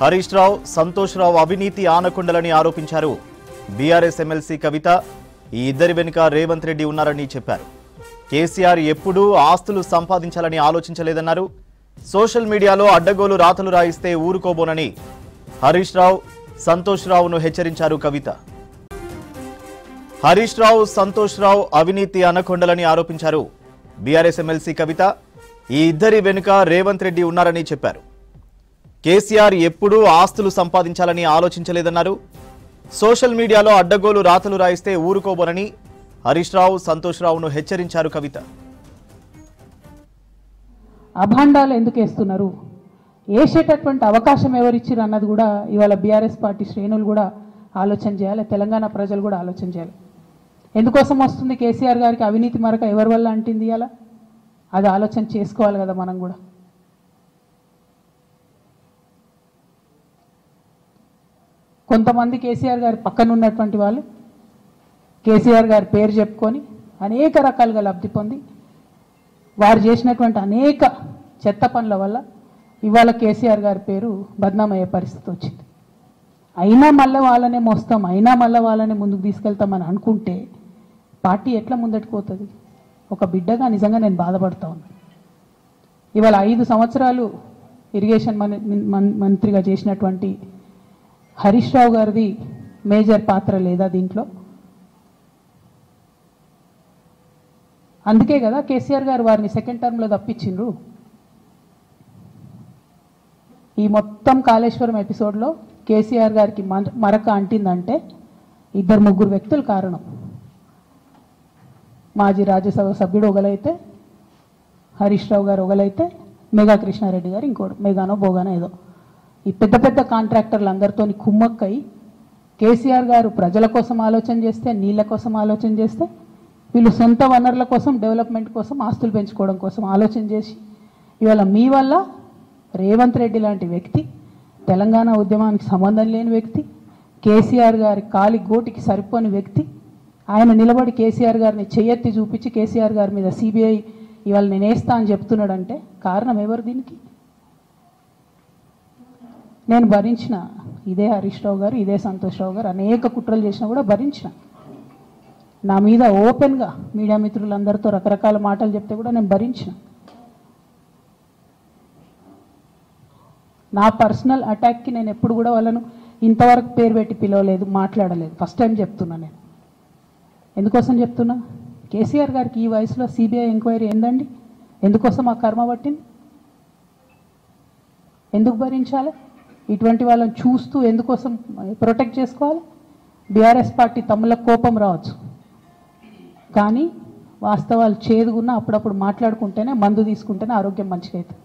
హరీష్ రావు, సంతోష్ రావు అవినీతి ఆనకొండలని ఆరోపించారు. BRS MLC కవిత ఈ ఇద్దరి వెనుక రేవంత్ రెడ్డి ఉన్నారని చెప్పారు. కేసీఆర్ ఎప్పుడూ ఆస్తులు సంపాదించాలని ఆలోచించలేదన్నారు. సోషల్ మీడియాలో అడ్డగోలు రాతలు రాయిస్తే ఊరుకోబోనని హరీష్ రావు, సంతోష్ రావును హెచ్చరించారు కవిత. హరీష్ రావు, సంతోష్ రావు అవినీతి ఆనకొండలని ఆరోపించారు. బీఆర్ఎస్ ఎమ్మెల్సీ కవిత ఈ ఇద్దరి వెనుక రేవంత్ రెడ్డి ఉన్నారని చెప్పారు. కేసీఆర్ ఎప్పుడూ ఆస్తులు సంపాదించాలని ఆలోచించలేదన్నారు. సోషల్ మీడియాలో అడ్డగోలు రాతలు రాయిస్తే ఊరుకోబోనని హరీష్ రావు, సంతోష్ రావును హెచ్చరించారు కవిత. అభాండాలు ఎందుకు వేస్తున్నారు, వేసేటటువంటి అవకాశం ఎవరిచ్చారు అన్నది కూడా ఇవాళ బీఆర్ఎస్ పార్టీ శ్రేణులు కూడా ఆలోచన చేయాలి. తెలంగాణ ప్రజలు కూడా ఆలోచన చేయాలి. ఎందుకోసం వస్తుంది కేసీఆర్ గారికి అవినీతి మరక ఎవరి వల్ల అంటింది ఇవాళ? అది ఆలోచన చేసుకోవాలి కదా మనం కూడా. కొంతమంది కేసీఆర్ గారి పక్కన ఉన్నటువంటి వాళ్ళు కేసీఆర్ గారి పేరు చెప్పుకొని అనేక రకాలుగా లబ్ధి పొంది వారు చేసినటువంటి అనేక చెత్త పనుల వల్ల ఇవాళ కేసీఆర్ గారి పేరు బద్నామయ్యే పరిస్థితి వచ్చింది. అయినా మళ్ళీ వాళ్ళనే మోస్తాం, అయినా మళ్ళీ వాళ్ళనే ముందుకు తీసుకెళ్తామని అనుకుంటే పార్టీ ఎట్లా ముందటికి పోతుంది? ఒక బిడ్డగా నిజంగా నేను బాధపడతా ఉన్నాను. ఇవాళ 5 సంవత్సరాలు ఇరిగేషన్ మంత్రిగా చేసినటువంటి హరీష్ రావు గారిది మేజర్ పాత్ర లేదా దీంట్లో? అందుకే కదా కేసీఆర్ గారు వారిని సెకండ్ టర్మ్లో తప్పించిండ్రు. ఈ మొత్తం కాళేశ్వరం ఎపిసోడ్లో కేసీఆర్ గారికి మరక అంటిందంటే 2-3 వ్యక్తులు కారణం. మాజీ రాజ్యసభ సభ్యుడు ఒకలైతే, హరీష్ రావు గారు ఒకలైతే, మెగా కృష్ణారెడ్డి గారు ఇంకోటి, మెగానో బోగానో ఏదో. ఈ పెద్ద పెద్ద కాంట్రాక్టర్లు అందరితో కుమ్మక్కై కేసీఆర్ గారు ప్రజల కోసం ఆలోచన చేస్తే, నీళ్ళ కోసం ఆలోచన చేస్తే, వీళ్ళు సొంత వనరుల కోసం, డెవలప్మెంట్ కోసం, ఆస్తులు పెంచుకోవడం కోసం ఆలోచన చేసి ఇవాళ మీ వల్ల రేవంత్ రెడ్డి లాంటి వ్యక్తి, తెలంగాణ ఉద్యమానికి సంబంధం లేని వ్యక్తి, కేసీఆర్ గారి కాలి గోటికి సరిపోని వ్యక్తి, ఆయన నిలబడి కేసీఆర్ గారిని చెయ్యెత్తి చూపించి కేసీఆర్ గారి మీద సిబిఐ ఇవాళ నేను వేస్తా అని చెప్తున్నాడంటే కారణం ఎవరు దీనికి? నేను భరించిన ఇదే హరీష్ రావు గారు, ఇదే సంతోష్ రావు గారు అనేక కుట్రలు చేసినా కూడా భరించిన. నా మీద ఓపెన్గా మీడియా మిత్రులందరితో రకరకాల మాటలు చెప్తే కూడా నేను భరించిన. నా పర్సనల్ అటాక్కి నేను ఎప్పుడు కూడా వాళ్ళను ఇంతవరకు పేరు పెట్టి పిలవలేదు, మాట్లాడలేదు. ఫస్ట్ టైం చెప్తున్నా నేను. ఎందుకోసం చెప్తున్నా? కేసీఆర్ గారికి ఈ వయసులో సిబిఐ ఎంక్వైరీ ఏందండి? ఎందుకోసం ఆ కర్మ పట్టింది? ఎందుకు భరించాలి? ఇటువంటి వాళ్ళని చూస్తూ ఎందుకోసం ప్రొటెక్ట్ చేసుకోవాలి? బీఆర్ఎస్ పార్టీ తమ్ముల కోపం రావచ్చు, కానీ వాస్తవాలు చేదుగున్నా అప్పుడప్పుడు మాట్లాడుకుంటేనే, మందు తీసుకుంటేనే ఆరోగ్యం మంచిగా అవుతుంది.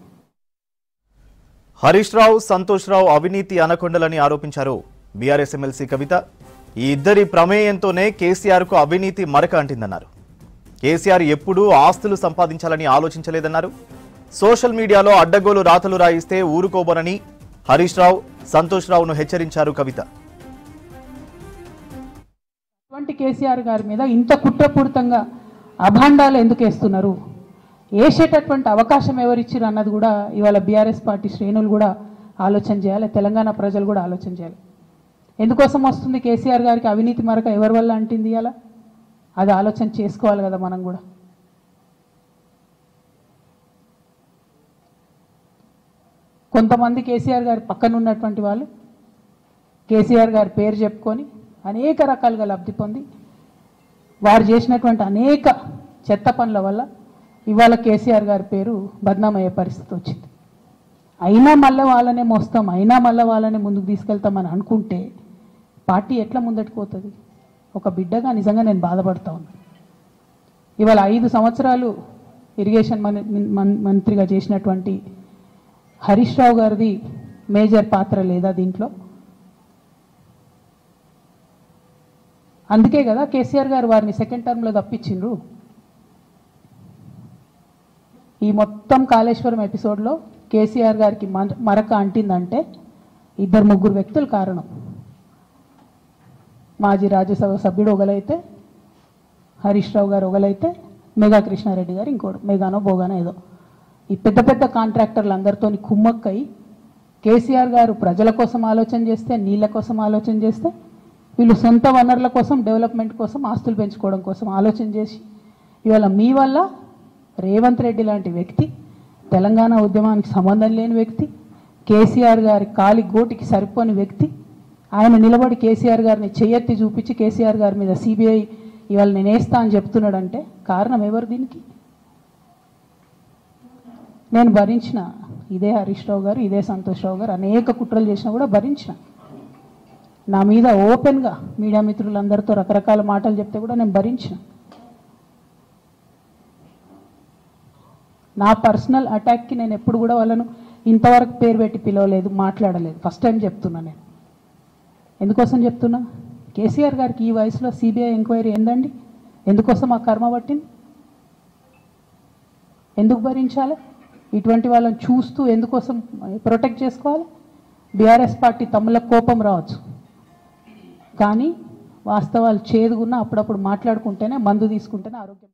హరీష్ రావు, సంతోష్ రావు అవినీతి ఆనకొండలని ఆరోపించారు బీఆర్ఎస్ ఎమ్మెల్సీ కవిత. ఈ ఇద్దరి ప్రమేయంతోనే కేసీఆర్కు అవినీతి మరక అంటిందన్నారు. కేసీఆర్ ఎప్పుడూ ఆస్తులు సంపాదించాలని ఆలోచించలేదన్నారు. సోషల్ మీడియాలో అడ్డగోలు రాతలు రాయిస్తే ఊరుకోబోనని హరీష్ రావు, సంతోష్ రావును హెచ్చరించారు కవిత. అటువంటి కేసీఆర్ గారి మీద ఇంత కుట్రపూరితంగా అభాండాలు ఎందుకు వేస్తున్నారు, వేసేటటువంటి అవకాశం ఎవరిచ్చారు అన్నది కూడా ఇవాళ బీఆర్ఎస్ పార్టీ శ్రేణులు కూడా ఆలోచన చేయాలి. తెలంగాణ ప్రజలు కూడా ఆలోచన చేయాలి. ఎందుకోసం వస్తుంది కేసీఆర్ గారికి అవినీతి మరక ఎవరి వల్ల అంటింది ఇవాళ? అది ఆలోచన చేసుకోవాలి కదా మనం కూడా. కొంతమంది కేసీఆర్ గారి పక్కన ఉన్నటువంటి వాళ్ళు కేసీఆర్ గారి పేరు చెప్పుకొని అనేక రకాలుగా లబ్ధి పొంది వారు చేసినటువంటి అనేక చెత్త పనుల వల్ల ఇవాళ కేసీఆర్ గారి పేరు బద్నామయ్యే పరిస్థితి వచ్చింది. అయినా మళ్ళీ వాళ్ళనే మోస్తాం, అయినా మళ్ళీ వాళ్ళనే ముందుకు తీసుకెళ్తామని అనుకుంటే పార్టీ ఎట్లా ముందటికి పోతుంది? ఒక బిడ్డగా నిజంగా నేను బాధపడతా ఉన్నాను. ఇవాళ 5 సంవత్సరాలు ఇరిగేషన్ మంత్రిగా చేసినటువంటి హరీష్ రావు గారిది మేజర్ పాత్ర లేదా దీంట్లో? అందుకే కదా కేసీఆర్ గారు వారిని సెకండ్ టర్మ్లో తప్పించిండ్రు. ఈ మొత్తం కాళేశ్వరం ఎపిసోడ్లో కేసీఆర్ గారికి మరక అంటిందంటే 2-3 వ్యక్తులు కారణం. మాజీ రాజ్యసభ సభ్యుడు ఒకలైతే, హరీష్ రావు గారు ఒకలైతే, మెగా కృష్ణారెడ్డి గారు ఇంకోటి, మెగానో బోగానో ఏదో. ఈ పెద్ద పెద్ద కాంట్రాక్టర్లు అందరితో కుమ్మక్కై కేసీఆర్ గారు ప్రజల కోసం ఆలోచన చేస్తే, నీళ్ళ కోసం ఆలోచన చేస్తే, వీళ్ళు సొంత వనరుల కోసం, డెవలప్మెంట్ కోసం, ఆస్తులు పెంచుకోవడం కోసం ఆలోచన చేసి ఇవాళ మీ వల్ల రేవంత్ రెడ్డి లాంటి వ్యక్తి, తెలంగాణ ఉద్యమానికి సంబంధం లేని వ్యక్తి, కేసీఆర్ గారి కాలి గోటికి సరిపోని వ్యక్తి, ఆయన నిలబడి కేసీఆర్ గారిని చెయ్యెత్తి చూపించి కేసీఆర్ గారి మీద సిబిఐ ఇవాళ నేను వేస్తా అని చెప్తున్నాడంటే కారణం ఎవరు దీనికి? నేను భరించిన, ఇదే హరీష్ రావు గారు, ఇదే సంతోష్ రావు గారు అనేక కుట్రలు చేసినా కూడా భరించిన. నా మీద ఓపెన్గా మీడియా మిత్రులందరితో రకరకాల మాటలు చెప్తే కూడా నేను భరించిన. నా పర్సనల్ అటాక్కి నేను ఎప్పుడు కూడా వాళ్ళను ఇంతవరకు పేరు పెట్టి పిలవలేదు, మాట్లాడలేదు. ఫస్ట్ టైం చెప్తున్నా. నేను ఎందుకోసం చెప్తున్నా? కేసీఆర్ గారికి ఈ వయసులో సిబిఐ ఎంక్వైరీ ఏందండి? ఎందుకోసం ఆ కర్మ పట్టింది? ఎందుకు భరించాలి? ఇటువంటి వాళ్ళని చూస్తూ ఎందుకోసం ప్రొటెక్ట్ చేసుకోవాలి? బీఆర్ఎస్ పార్టీ తమ్ముళ్ళకు కోపం రావచ్చు, కానీ వాస్తవాలు చేదుగున్నా అప్పుడప్పుడు మాట్లాడుకుంటేనే, మందు తీసుకుంటేనే ఆరోగ్యం.